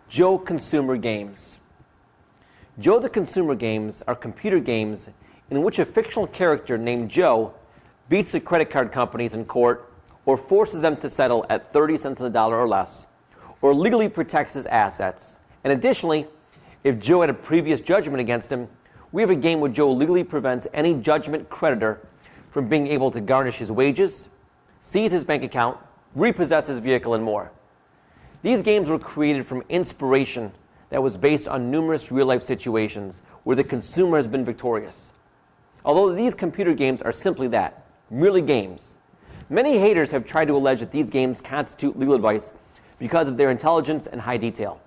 Joe Consumer Games. Joe the Consumer Games are computer games in which a fictional character named Joe beats the credit card companies in court or forces them to settle at 30 cents on the dollar or less, or legally protects his assets. And additionally, if Joe had a previous judgment against him, we have a game where Joe legally prevents any judgment creditor from being able to garnish his wages, seize his bank account, repossess his vehicle, and more. These games were created from inspiration that was based on numerous real-life situations where the consumer has been victorious. Although these computer games are simply that, merely games, many haters have tried to allege that these games constitute legal advice because of their intelligence and high detail.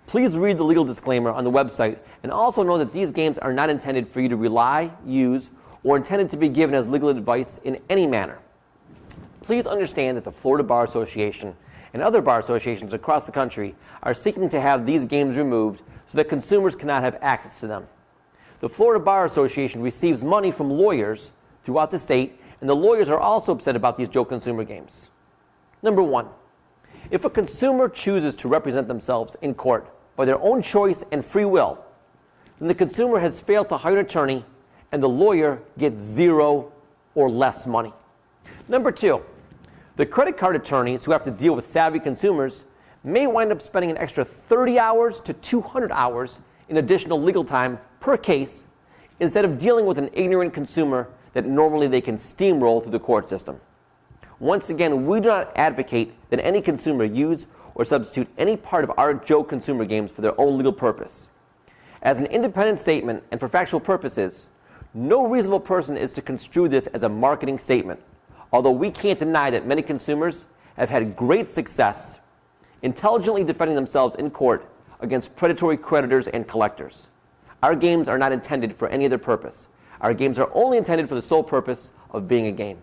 Please read the legal disclaimer on the website and also know that these games are not intended for you to rely, use, or intended to be given as legal advice in any manner. Please understand that the Florida Bar Association and other bar associations across the country are seeking to have these games removed so that consumers cannot have access to them. The Florida Bar Association receives money from lawyers throughout the state, and the lawyers are also upset about these Joe Consumer Games. Number one, if a consumer chooses to represent themselves in court by their own choice and free will, then the consumer has failed to hire an attorney and the lawyer gets zero or less money. Number two, the credit card attorneys who have to deal with savvy consumers may wind up spending an extra 30 hours to 200 hours in additional legal time per case instead of dealing with an ignorant consumer that normally they can steamroll through the court system. Once again, we do not advocate that any consumer use or substitute any part of our Joe Consumer Games for their own legal purpose. As an independent statement and for factual purposes, no reasonable person is to construe this as a marketing statement, although we can't deny that many consumers have had great success intelligently defending themselves in court against predatory creditors and collectors. Our games are not intended for any other purpose. Our games are only intended for the sole purpose of being a game.